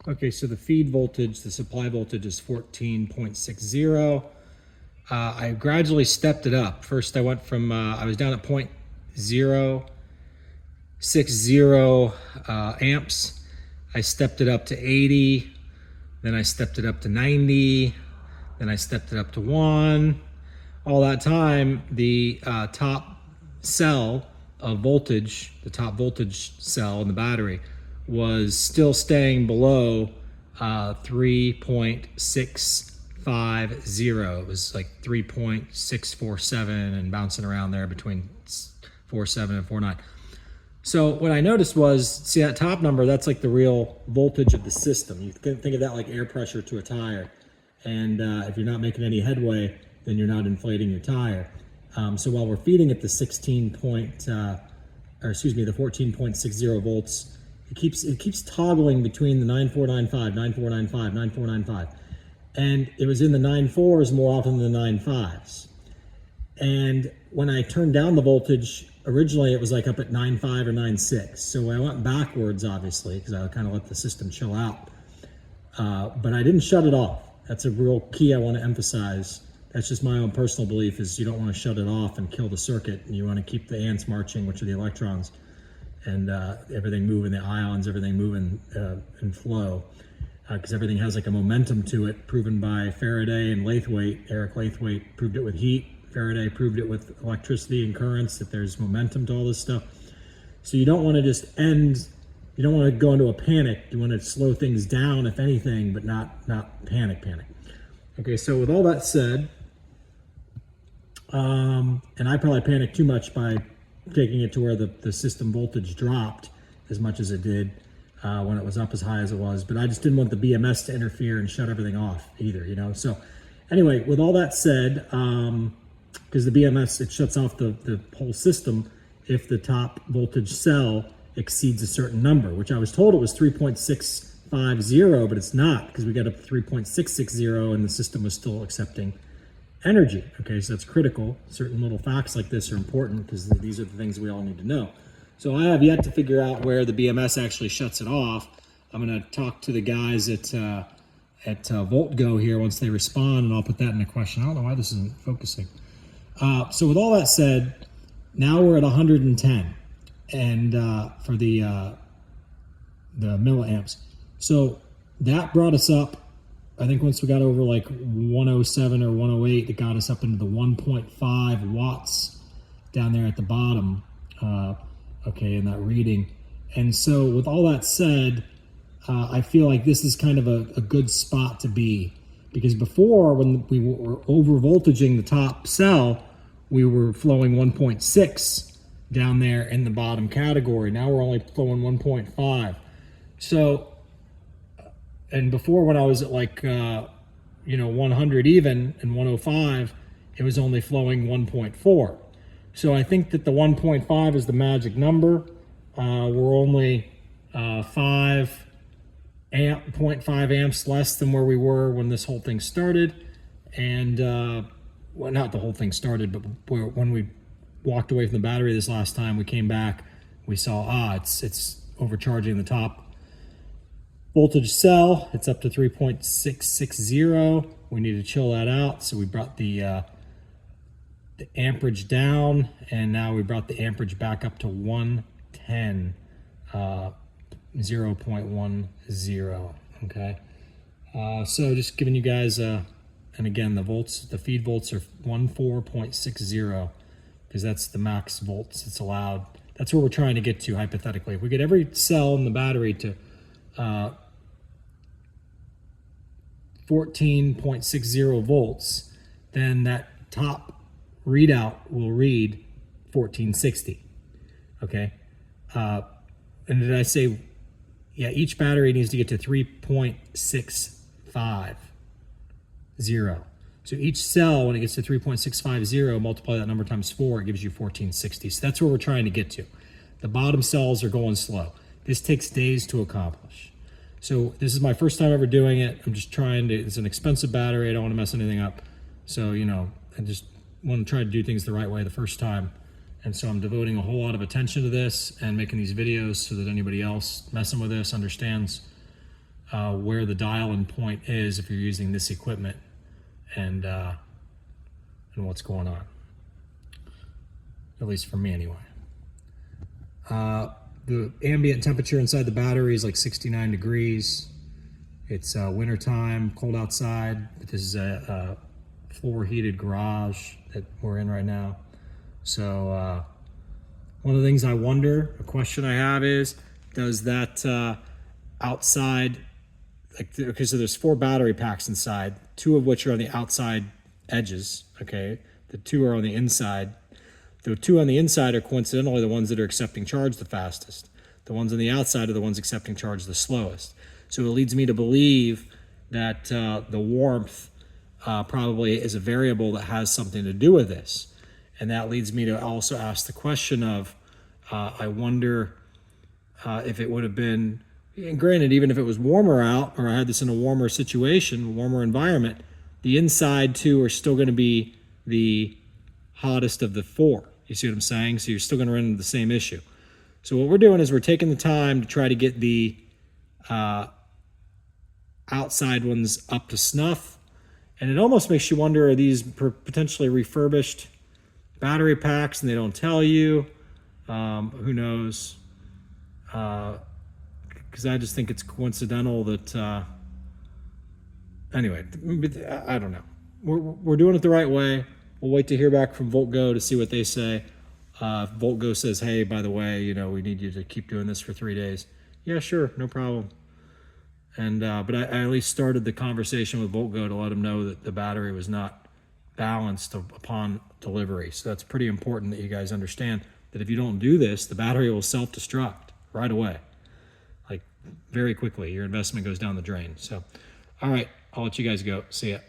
Okay, so the feed voltage, the supply voltage is 14.60. I gradually stepped it up. First I went from, I was down at 0.060 amps. I stepped it up to 80, then I stepped it up to 90, then I stepped it up to 1. All that time, the top cell of voltage, the top voltage cell in the battery, was still staying below 3.650. It was like 3.647 and bouncing around there between 47 and 49. So what I noticed was, see that top number, that's like the real voltage of the system. You can think of that like air pressure to a tire. And if you're not making any headway, then you're not inflating your tire. So while we're feeding it the 14.60 volts, it keeps toggling between the 9495, 9495, 9495. And it was in the 94s more often than the 95s. And when I turned down the voltage, originally it was like up at 9.5 or 9.6. So I went backwards, obviously, because I kind of let the system chill out. But I didn't shut it off. That's a real key I want to emphasize. That's just my own personal belief, is you don't want to shut it off and kill the circuit. And you want to keep the ants marching, which are the electrons, and everything moving, the ions, everything moving in flow. Because everything has like a momentum to it, proven by Faraday and Lathwaite. Eric Lathwaite proved it with heat. Faraday proved it with electricity and currents, that there's momentum to all this stuff. So you don't want to just end, you don't want to go into a panic. You want to slow things down, if anything, but not panic. Okay, so with all that said, and I probably panicked too much by taking it to where the system voltage dropped as much as it did when it was up as high as it was, but I just didn't want the BMS to interfere and shut everything off either, you know? So anyway, with all that said, because the BMS, it shuts off the whole system if the top voltage cell exceeds a certain number, which I was told it was 3.650, but it's not, because we got up to 3.660 and the system was still accepting energy. Okay, so that's critical. Certain little facts like this are important because these are the things we all need to know. So I have yet to figure out where the BMS actually shuts it off. I'm going to talk to the guys at voltgo here once they respond, and I'll put that in a question. I don't know why this isn't focusing. So with all that said, now we're at 110, and for the milliamps. So that brought us up. I think once we got over like 107 or 108, it got us up into the 1.5 watts down there at the bottom. Okay, in that reading. And so with all that said, I feel like this is kind of a good spot to be, because before, when we were over voltaging the top cell, we were flowing 1.6 down there in the bottom category. Now we're only flowing 1.5. So, and before, when I was at like 100 even and 105, it was only flowing 1.4. So I think that the 1.5 is the magic number. We're only 0.5 amps less than where we were when this whole thing started. And, well, not the whole thing started, but when we walked away from the battery this last time, we came back, we saw, it's overcharging the top voltage cell. It's up to 3.660. We need to chill that out. So we brought the amperage down, and now we brought the amperage back up to 110, 0.10. Okay. So just giving you guys and again, the feed volts are 14.60, because that's the max volts that's allowed. That's where we're trying to get to hypothetically. If we get every cell in the battery to 14.60 volts, then that top readout will read 1460. Okay. And did I say, yeah, each battery needs to get to 3.650. So each cell, when it gets to 3.650, multiply that number times 4, it gives you 1460. So that's where we're trying to get to. The bottom cells are going slow. This takes days to accomplish. So this is my first time ever doing it. I'm just trying to, it's an expensive battery. I don't want to mess anything up. So, I just want to try to do things the right way the first time. And so I'm devoting a whole lot of attention to this and making these videos so that anybody else messing with this understands where the dial-in point is if you're using this equipment, and what's going on. At least for me, anyway. The ambient temperature inside the battery is like 69 degrees. It's winter time, cold outside, but this is a floor heated garage that we're in right now. So one of the things I wonder, a question I have is, does that outside, like, okay, so there's 4 battery packs inside, 2 of which are on the outside edges, okay? The 2 are on the inside. The 2 on the inside are coincidentally the ones that are accepting charge the fastest. The ones on the outside are the ones accepting charge the slowest. So it leads me to believe that the warmth probably is a variable that has something to do with this. And that leads me to also ask the question of, I wonder if it would have been, and granted, even if it was warmer out, or I had this in a warmer situation, warmer environment, the inside 2 are still going to be the hottest of the 4. You see what I'm saying? So you're still going to run into the same issue. So what we're doing is we're taking the time to try to get the outside ones up to snuff. And it almost makes you wonder, are these potentially refurbished battery packs and they don't tell you? Who knows? Because I just think it's coincidental that... anyway, I don't know. We're doing it the right way. We'll wait to hear back from voltgo to see what they say. If voltgo says, hey, by the way, you know, we need you to keep doing this for 3 days. Yeah, sure, no problem. And but I at least started the conversation with voltgo to let them know that the battery was not balanced upon delivery. So that's pretty important that you guys understand that if you don't do this, the battery will self-destruct right away. Like very quickly, your investment goes down the drain. So, all right, I'll let you guys go. See ya.